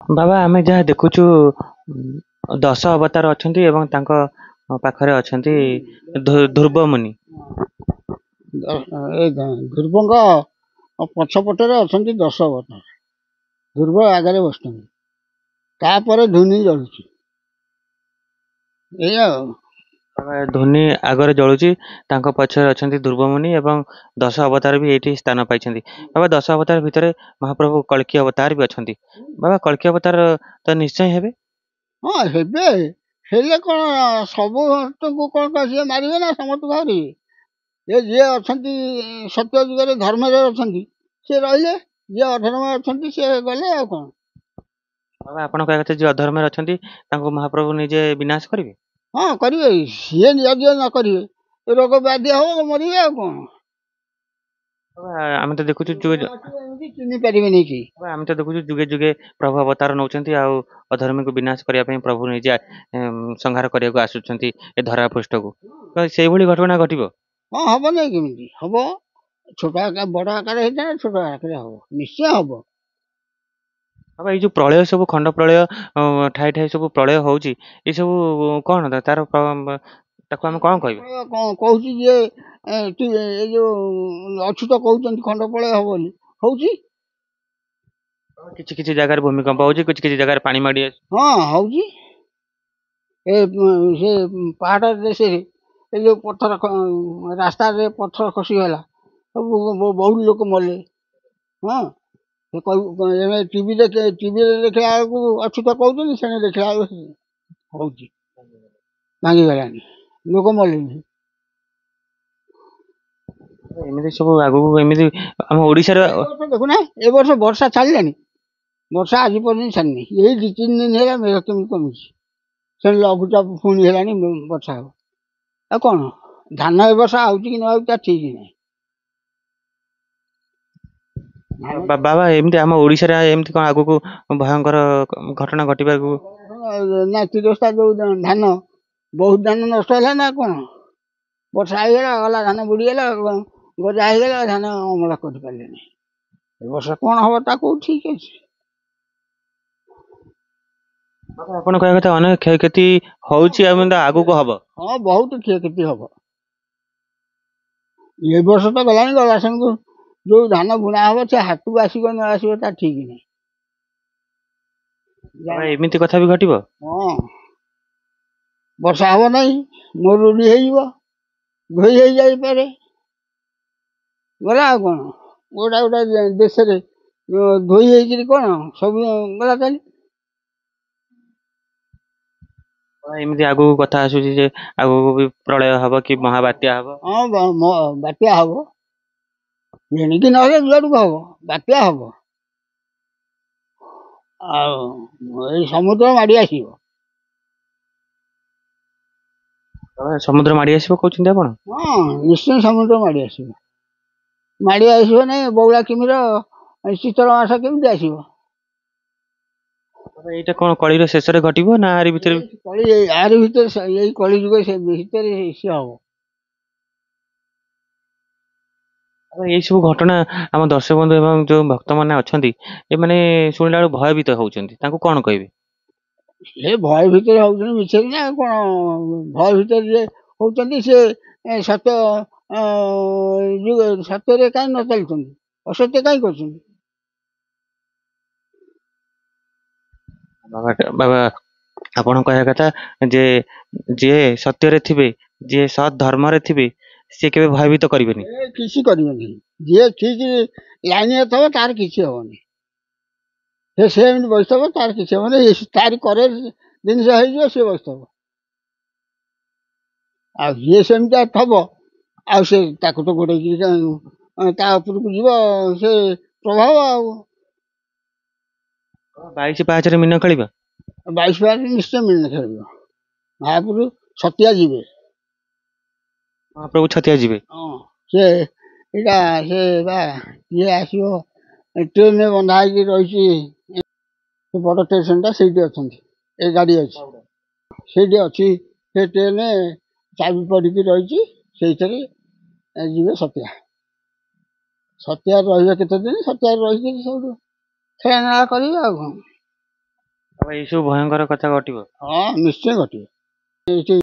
ବାବା ଆମେ ଯାହା ଦେଖୁଛୁ ଦଶ ଅବତାର ଅଛନ୍ତି ଏବଂ ତାଙ୍କ ପାଖରେ ଅଛନ୍ତି ଧ୍ରୁବମୁନି। ଏ ଧ୍ରୁବଙ୍କ ପଛପଟରେ ଅଛନ୍ତି ଦଶବତ। ଧ୍ରୁବ ଆଗରେ ବସିଛନ୍ତି, ତାପରେ ଧୂନି ଜଳୁଛି। ଏଇଆ ଆଉ। ଧୋନି ଆଗରେ ଜଳୁଛି, ତାଙ୍କ ପଛରେ ଅଛନ୍ତି ଧ୍ରୁବମୁନି ଏବଂ ଦଶ ଅବତାର ବି ଏଇଠି ସ୍ଥାନ ପାଇଛନ୍ତି। ବାବା ଦଶ ଅବତାର ଭିତରେ ମହାପ୍ରଭୁ କଳ୍କୀ ଅବତାର ବି ଅଛନ୍ତି। ବାବା କଳ୍କୀ ଅବତାର ତ ନିଶ୍ଚୟ ହେବେ। ହଁ ହେବେ, ହେଲେ କ'ଣ ସମସ୍ତଙ୍କୁ କ'ଣ ସିଏ ମାରିବେ ନା ସମସ୍ତଙ୍କୁ ମାରିବେ? ଏ ଯିଏ ଅଛନ୍ତି ସତ୍ୟ ଯୁଗରେ ଧର୍ମରେ ଅଛନ୍ତି ସିଏ ରହିଲେ, ଯିଏ ଅଧର୍ମରେ ଅଛନ୍ତି ସିଏ ଗଲେ ଆଉ କ'ଣ। ବାବା ଆପଣ କହିବା କଥା ଯିଏ ଅଧର୍ମରେ ଅଛନ୍ତି ତାଙ୍କୁ ମହାପ୍ରଭୁ ନିଜେ ବିନାଶ କରିବେ। ହଁ କରିବେ, ସିଏ ଯଦି ନ କରିବେ ରୋଗ ବ୍ୟାଧି ହବ, ମରିବେ ଆଉ କ'ଣ। ବାବା, ଆମେ ତ ଦେଖୁଛୁ ଯୁଗେ ଏମିତି ଚିହ୍ନି ପାରିବେନି କେହି। ବାବା, ଆମେ ତ ଦେଖୁଛୁ ଯୁଗେ ଯୁଗେ ପ୍ରଭୁ ଅବତାର ନଉଛନ୍ତି ଆଉ ଅଧର୍ମୀକୁ ବିନାଶ କରିବା ପାଇଁ ପ୍ରଭୁ ନିଜେ ସଂହାର କରିବାକୁ ଆସୁଛନ୍ତି ଏ ଧରା ପୃଷ୍ଠକୁ। ତ ସେଇଭଳି ଘଟଣା ଘଟିବ। ହଁ ହବ ନାଇଁ କେମିତି ହବ? ଛୋଟ ଆକାର ବଡ଼ ଆକାର ହେଇଥାଏ, ଛୋଟ ଆକାରରେ ହବ, ନିଶ୍ଚୟ ହବ। ବାବା ଏଇ ଯୋଉ ପ୍ରଳୟ ସବୁ ଖଣ୍ଡ ପ୍ରଳୟ ଠାଏ ଠାଏ ସବୁ ପ୍ରଳୟ ହଉଛି, ଏଇ ସବୁ କଣ ତାର ତାକୁ ଆମେ କଣ କହିବା? କ'ଣ କହୁଛି ଯିଏ ଏଇ ଯୋଉ ଅଚ୍ୟୁତ କହୁଛନ୍ତି ଖଣ୍ଡ ପ୍ରଳୟ ହବ ବୋଲି, ହଉଛି। କିଛି କିଛି ଜାଗାରେ ଭୂମିକମ୍ପ ହଉଛି, କିଛି କିଛି ଜାଗାରେ ପାଣି ମାଡି ଆସୁଛି। ହଁ ହଉଛି। ଏ ସେ ପାହାଡ଼ ଦେଶରେ ଏ ଯୋଉ ପଥର ରାସ୍ତାରେ ପଥର ଖସିଗଲା, ସବୁ ବହୁତ ଲୋକ ମଲେ। ହଁ ସେ ଟିଭିରେ ଦେଖିଲା ବେଳକୁ ଅଚ୍ୟୁତ କହୁଛନ୍ତି, ସେଣେ ଦେଖିଲା ବେଳକୁ ହଉଛି ଭାଙ୍ଗିଗଲାଣି, ଲୋକ ମଲେଣି। ଏମିତି ସବୁ ଆଗକୁ ଏମିତି ଆମ ଓଡିଶାର ଦେଖୁନା ଏ ବର୍ଷ ବର୍ଷା ଛାଡ଼ିଲାଣି, ବର୍ଷା ଆଜି ପର୍ଯ୍ୟନ୍ତ ଛାଡ଼ିନି। ଏଇ 2-3 ଦିନ ହେଲା ମେଘ କେମିତି କମିଛି, ସେଣେ ଲଘୁଚାପ ପୁଣି ହେଲାଣି, ବର୍ଷା ହବ। ଆଉ କ'ଣ ଧାନ ଏ ବର୍ଷ ଆଉଛି କି ନ ଆଉଛି ତା ଠିକ୍ ନାହିଁ। ବାବା ଏମିତି ଆମ ଓଡିଶାରେ ଏମିତି କଣ ଆଗକୁ ଭୟଙ୍କର ଘଟଣା ଘଟିବାକୁ ନା ତିରସ୍ତା ଯୋଉ ଧାନ, ବହୁତ ଧାନ ନଷ୍ଟ ହେଲା ନା କ'ଣ? ବର୍ଷା ହେଇଗଲା, ଗଲା ଧାନ ବୁଡ଼ିଗଲା, ଗଜା ହେଇଗଲା, ଧାନ ଅମଳ କରିପାରିଲେନି। ଏ ବର୍ଷ କ'ଣ ହବ ତା କୋଉ ଠିକ୍ ଅଛି? ଆପଣ କହିବା କଥା ଅନେକ କ୍ଷୟକ୍ଷତି ହଉଛି ଆଉ ଆଗକୁ ହବ। ହଁ ବହୁତ କ୍ଷୟକ୍ଷତି ହବ। ଏ ବର୍ଷ ତ ଗଲାଣି, ଗଲା ସାଙ୍ଗକୁ ଯୋଉ ଧାନ ବୁଣା ହବ ସେ ହାଟକୁ ଆସିବ ନ ଆସିବ ତା ଠିକ୍ ନାହିଁ। ବାବା ଏମିତି କଥା ବି ଘଟିବ। ହଁ ବର୍ଷା ହବ ନାହିଁ, ମରୁଡ଼ି ହେଇଯିବ, ଧୋଇ ହେଇଯାଇପାରେ, ଗଲା ଆଉ କ'ଣ। ଗୋଟା ଗୋଟା ଦେଶରେ ଧୋଇ ହେଇକିରି କ'ଣ ସବୁ ଗଲା ତାହେଲେ। ଏମିତି ଆଗକୁ କଥା ଆସୁଛି ଯେ ଆଗକୁ ବି ପ୍ରଳୟ ହବ କି ମହାବାତ୍ୟା ହବ। ହଁ ବାତ୍ୟା ହବ, ଏଣିକି ନହେଲେ ଯୁଆଡ଼କୁ ହବ, ବାତ୍ୟା ହବ। ଆଉ ଏଇ ସମୁଦ୍ର ମାଡ଼ି ଆସିବ। ସମୁଦ୍ର ମାଡି ଆସିବ କହୁଛନ୍ତି ଆପଣ? ହଁ ନିଶ୍ଚୟ ସମୁଦ୍ର ମାଡ଼ି ଆସିବ। ମାଡ଼ି ଆସିବ ନାଇଁ, ବଉଳା କିମିର ଶୀତଳ ମାସ କେମିତି ଆସିବ? ଏଇଟା କଣ କଳିର ଶେଷରେ ଘଟିବ ନା ଆରି ଭିତରେ? କଳି ଆରି ଭିତରେ, ଏଇ କଳି ଯୁଗ ଭିତରେ ସିଏ ହବ। ଏଇ ସବୁ ଘଟଣା ଆମ ଦର୍ଶକ ବନ୍ଧୁ ଏବଂ ଯୋଉ ଭକ୍ତମାନେ ଅଛନ୍ତି ଏମାନେ ଶୁଣିଲା ବେଳକୁ ଭୟଭୀତ ହଉଛନ୍ତି, ତାଙ୍କୁ କଣ କହିବେ? ସେ ଭୟ ଭିତରେ ହଉଛନ୍ତି ମିଛରେ ନା କ'ଣ? ଭୟ ଭିତରେ ଯିଏ ହଉଛନ୍ତି ସେ ସତ୍ୟ ସତ୍ୟରେ କାହିଁ ନ ଚାଲିଛନ୍ତି, ଅସତ୍ୟ କାହିଁ କରୁଛନ୍ତି? ବାବା ଆପଣ କହିବା କଥା ଯେ ଯିଏ ସତ୍ୟରେ ଥିବେ, ଯିଏ ସତ୍ ଧର୍ମରେ ଥିବେ, ସିଏ କେବେ ଭୟଭୀତ କରିବେନି। କିଛି କରିବନି, ଯିଏ ଠିକ୍ ଲାଇନରେ ଥିବ ତାର କିଛି ହବନି। ସେ ଏମିତି ବସିଥିବ, ତାର କିଛି ହବନି, ତାରି କରେ ଜିନିଷ ହେଇଯିବ, ସିଏ ବସିଥିବ। ଆଉ ଯିଏ ସେମିତିଆ ଥବ, ଆଉ ସେ ତାକୁ ତ ଗୋଡ଼େଇକି ତା ଉପରକୁ ଯିବ ସେ ପ୍ରଭାବ ଆଉ। 22 ପାହାଚରେ ମୀନ ଖେଳିବା। 22 ପାହାଚରେ ନିଶ୍ଚୟ ମିଳିନ ଖେଳିବ। ମହାପୁରୁ ଛତିଆ ଯିବେ। ମହାପ୍ରଭୁ ଛତିଆ ଯିବେ। ହଁ ସେ ଏଇଟା ସେ ବା ଇଏ ଆସିବ, ଟ୍ରେନରେ ବନ୍ଧା ହେଇକି ରହିଛି, ସେ ବଡ଼ ଷ୍ଟେସନଟା ସେଇଠି ଅଛନ୍ତି, ଏ ଗାଡ଼ି ଅଛି ସେଇଠି ଅଛି। ସେ ଟ୍ରେନ ଚାବି ପଡ଼ିକି ରହିଛି, ସେଇଥିରେ ଯିବେ ଛତିଆ। ଛତିଆରେ ରହିବେ କେତେ ଦିନ, ଛତିଆରେ ରହିକି ସେଇଠୁ ଖେଳା ନେଳା କରିବେ ଆଉ କ'ଣ। ବାବା ଏଇ ସବୁ ଭୟଙ୍କର କଥା ଘଟିବ। ହଁ ନିଶ୍ଚୟ ଘଟିବ। ଏଇଠି